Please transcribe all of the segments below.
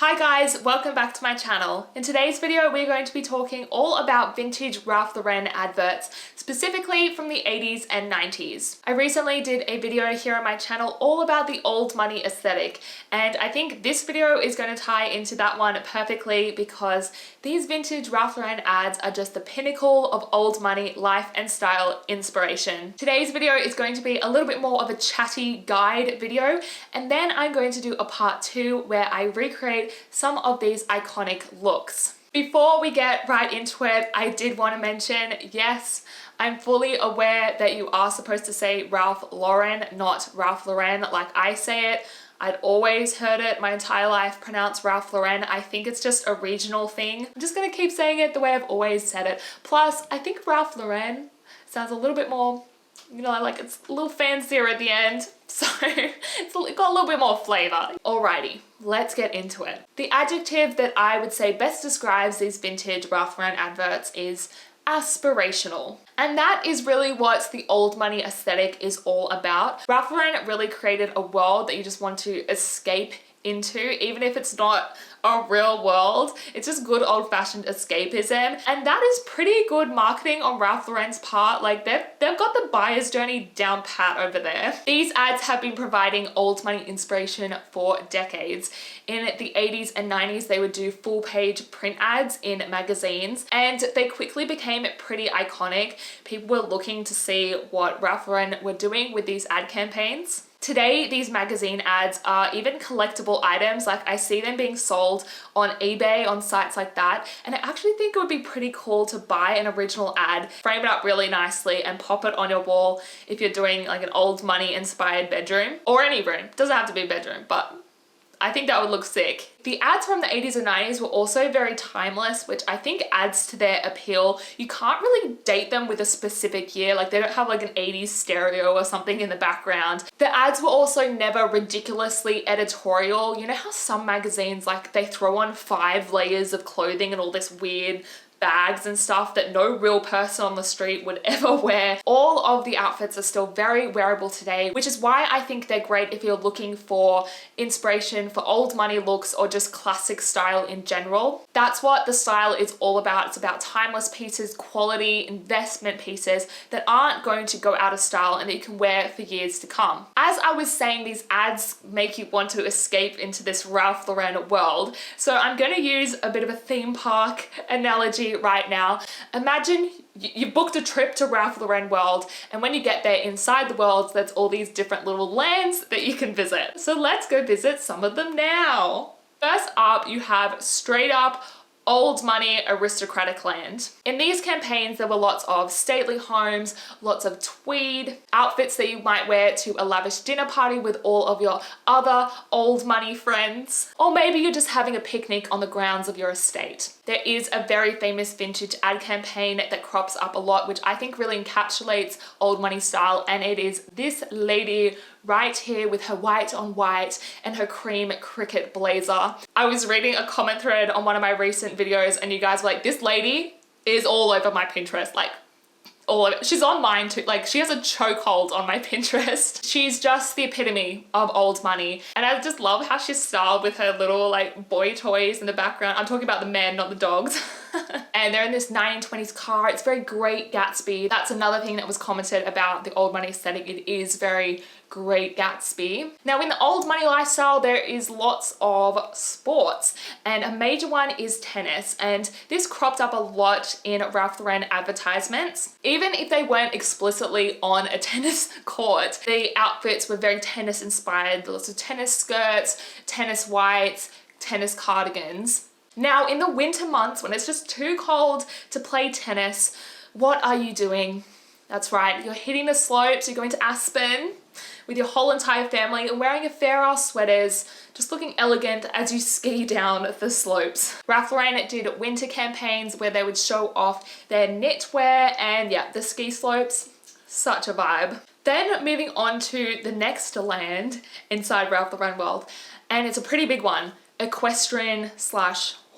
Hi guys, welcome back to my channel. In today's video, we're going to be talking all about vintage Ralph Lauren adverts, specifically from the 80s and 90s. I recently did a video here on my channel all about the old money aesthetic, and I think this video is going to tie into that one perfectly because these vintage Ralph Lauren ads are just the pinnacle of old money life and style inspiration. Today's video is going to be a little bit more of a chatty guide video, and then I'm going to do a part 2 where I recreate some of these iconic looks. Before we get right into it, I did want to mention, yes, I'm fully aware that you are supposed to say Ralph Lauren, not Ralph Lauren like I say it. I'd always heard it my entire life pronounced Ralph Lauren. I think it's just a regional thing. I'm just gonna keep saying it the way I've always said it. Plus, I think Ralph Lauren sounds a little bit more, you know, like it's a little fancier at the end. So it's got a little bit more flavor. Alrighty, let's get into it. The adjective that I would say best describes these vintage Ralph Lauren adverts is aspirational. And that is really what the old money aesthetic is all about. Ralph Lauren really created a world that you just want to escape into, even if it's not a real world. It's just good old-fashioned escapism, and that is pretty good marketing on Ralph Lauren's part. Like they've got the buyer's journey down pat over there. These ads have been providing old money inspiration for decades. In the 80s and 90s, they would do full-page print ads in magazines, and they quickly became pretty iconic. People were looking to see what Ralph Lauren were doing with these ad campaigns. Today, these magazine ads are even collectible items. Like I see them being sold on eBay, on sites like that. And I actually think it would be pretty cool to buy an original ad, frame it up really nicely and pop it on your wall if you're doing like an old money inspired bedroom or any room. Doesn't have to be a bedroom, but I think that would look sick. The ads from the 80s and 90s were also very timeless, which I think adds to their appeal. You can't really date them with a specific year. Like they don't have like an 80s stereo or something in the background. The ads were also never ridiculously editorial. You know how some magazines, like they throw on 5 layers of clothing and all this weird bags and stuff that no real person on the street would ever wear. All of the outfits are still very wearable today, which is why I think they're great if you're looking for inspiration for old money looks or just classic style in general. That's what the style is all about. It's about timeless pieces, quality investment pieces that aren't going to go out of style and that you can wear for years to come. As I was saying, these ads make you want to escape into this Ralph Lauren world. So I'm going to use a bit of a theme park analogy right now. Imagine you booked a trip to Ralph Lauren world, and when you get there inside the world, there's all these different little lands that you can visit. So let's go visit some of them now. First up, you have straight up old money aristocratic land. In these campaigns, there were lots of stately homes, lots of tweed, outfits that you might wear to a lavish dinner party with all of your other old money friends. Or maybe you're just having a picnic on the grounds of your estate. There is a very famous vintage ad campaign that crops up a lot, which I think really encapsulates old money style, and it is this lady right here with her white on white and her cream cricket blazer. I was reading a comment thread on one of my recent videos and you guys were like, this lady is all over my Pinterest, like all of it. She's on mine too. Like she has a chokehold on my Pinterest. She's just the epitome of old money. And I just love how she's styled with her little like boy toys in the background. I'm talking about the men, not the dogs. And they're in this 1920s car. It's very Great Gatsby. That's another thing that was commented about the old money aesthetic. It is very Great Gatsby. Now in the old money lifestyle, there is lots of sports, and a major one is tennis. And this cropped up a lot in Ralph Lauren advertisements. Even if they weren't explicitly on a tennis court, the outfits were very tennis inspired. Lots of tennis skirts, tennis whites, tennis cardigans. Now in the winter months, when it's just too cold to play tennis, what are you doing? That's right, you're hitting the slopes, you're going to Aspen with your whole entire family and wearing a fair ass sweaters, just looking elegant as you ski down the slopes. Ralph Lauren did winter campaigns where they would show off their knitwear and yeah, the ski slopes, such a vibe. Then moving on to the next land inside Ralph Lauren world, and it's a pretty big one, equestrian /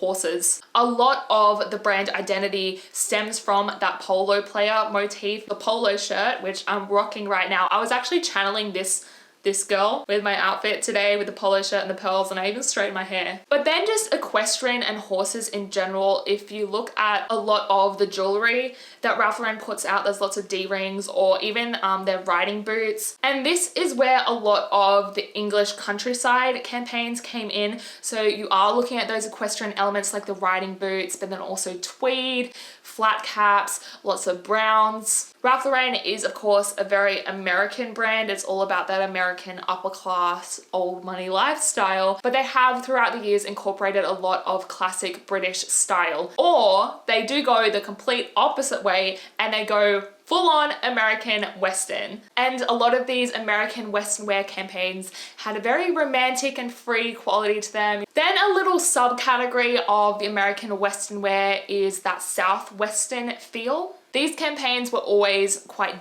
horses. A lot of the brand identity stems from that polo player motif. The polo shirt, which I'm rocking right now, I was actually channeling this this girl with my outfit today with the polo shirt and the pearls, and I even straightened my hair. But then just equestrian and horses in general, if you look at a lot of the jewelry that Ralph Lauren puts out, there's lots of D-rings or even their riding boots. And this is where a lot of the English countryside campaigns came in. So you are looking at those equestrian elements like the riding boots, but then also tweed, flat caps, lots of browns. Ralph Lauren is of course a very American brand. It's all about that American upper class, old money lifestyle, but they have throughout the years incorporated a lot of classic British style. Or they do go the complete opposite way and they go full-on American Western. And a lot of these American Western wear campaigns had a very romantic and free quality to them. Then a little subcategory of the American Western wear is that Southwestern feel. These campaigns were always quite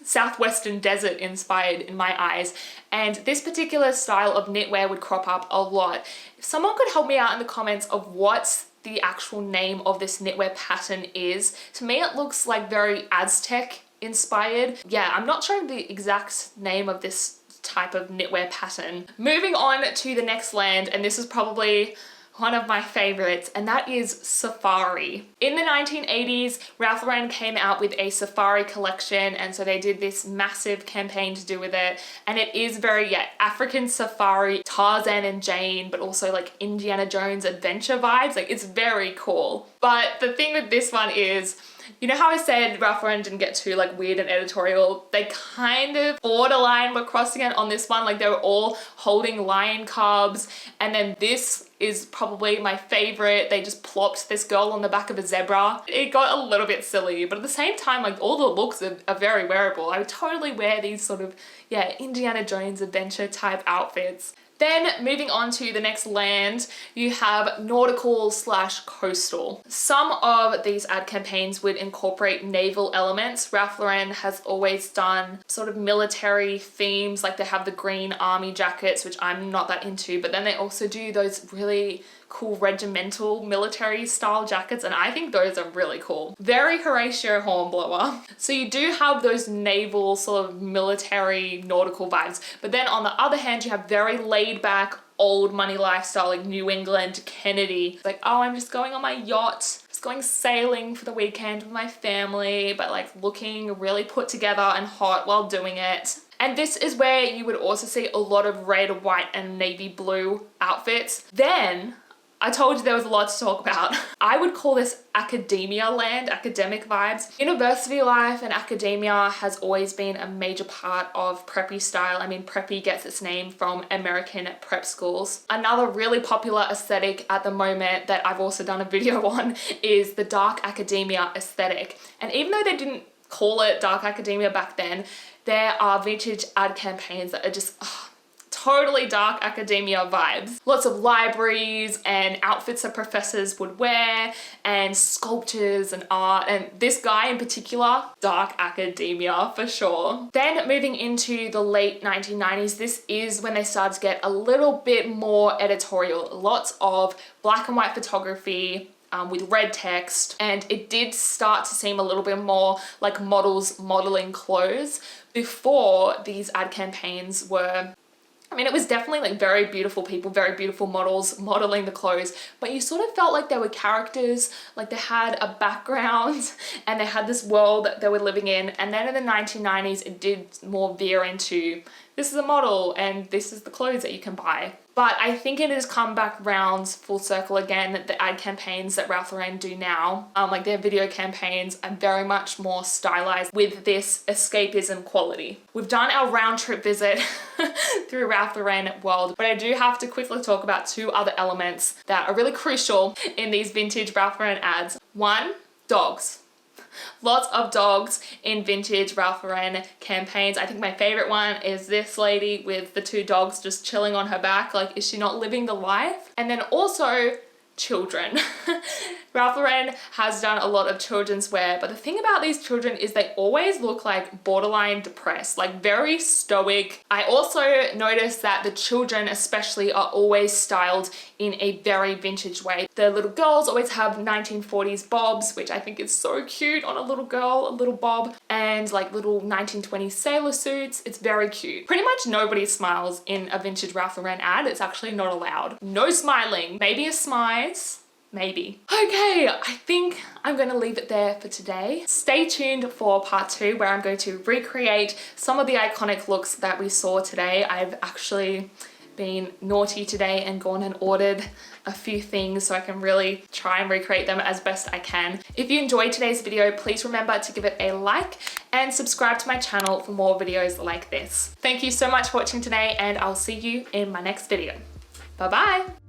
Southwestern desert inspired in my eyes, and this particular style of knitwear would crop up a lot. If someone could help me out in the comments of what the actual name of this knitwear pattern is. To me it looks like very Aztec inspired. Yeah, I'm not sure the exact name of this type of knitwear pattern. Moving on to the next land, and this is probably one of my favorites, and that is safari. In the 1980s, Ralph Lauren came out with a safari collection, and so they did this massive campaign to do with it, and it is very, African safari, Tarzan and Jane, but also like Indiana Jones adventure vibes. Like, it's very cool. But the thing with this one is, you know how I said Ralph Lauren didn't get too like weird and editorial? They kind of borderline were crossing it on this one. Like, they were all holding lion cubs, and then this is probably my favorite. They just plopped this girl on the back of a zebra. It got a little bit silly, but at the same time, like, all the looks are very wearable. I would totally wear these sort of, Indiana Jones adventure type outfits. Then moving on to the next land, you have nautical / coastal. Some of these ad campaigns would incorporate naval elements. Ralph Lauren has always done sort of military themes, like they have the green army jackets, which I'm not that into, but then they also do those really cool regimental military style jackets, and I think those are really cool. Very Horatio Hornblower. So you do have those naval sort of military nautical vibes, but then on the other hand you have very laid back old money lifestyle, like New England Kennedy. It's like, oh, I'm just going on my yacht, just going sailing for the weekend with my family, but like looking really put together and hot while doing it. And this is where you would also see a lot of red, white, and navy blue outfits. Then I told you there was a lot to talk about. I would call this academia land, academic vibes. University life and academia has always been a major part of preppy style. I mean, preppy gets its name from American prep schools. Another really popular aesthetic at the moment that I've also done a video on is the dark academia aesthetic. And even though they didn't call it dark academia back then, there are vintage ad campaigns that are just totally dark academia vibes. Lots of libraries and outfits that professors would wear, and sculptures and art, and this guy in particular, dark academia for sure. Then moving into the late 1990s, this is when they started to get a little bit more editorial. Lots of black and white photography, with red text, and it did start to seem a little bit more like models modeling clothes before these ad campaigns were. I mean, it was definitely like very beautiful people, very beautiful models modeling the clothes, but you sort of felt like they were characters, like they had a background and they had this world that they were living in. And then in the 1990s, it did more veer into, this is a model and this is the clothes that you can buy. But I think it has come back round full circle again, that the ad campaigns that Ralph Lauren do now, like their video campaigns, are very much more stylized with this escapism quality. We've done our round trip visit through Ralph Lauren world, but I do have to quickly talk about two other elements that are really crucial in these vintage Ralph Lauren ads. One, dogs. Lots of dogs in vintage Ralph Lauren campaigns. I think my favorite one is this lady with the two dogs just chilling on her back. Like, is she not living the life? And then also children. Ralph Lauren has done a lot of children's wear, but the thing about these children is they always look like borderline depressed, like very stoic. I also noticed that the children especially are always styled in a very vintage way. The little girls always have 1940s bobs, which I think is so cute on a little girl, a little bob, and like little 1920s sailor suits. It's very cute. Pretty much nobody smiles in a vintage Ralph Lauren ad. It's actually not allowed. No smiling. Maybe a smize. Maybe. Okay, I think I'm going to leave it there for today. Stay tuned for part 2 where I'm going to recreate some of the iconic looks that we saw today. I've actually been naughty today and gone and ordered a few things so I can really try and recreate them as best I can. If you enjoyed today's video, please remember to give it a like and subscribe to my channel for more videos like this. Thank you so much for watching today, and I'll see you in my next video. Bye bye!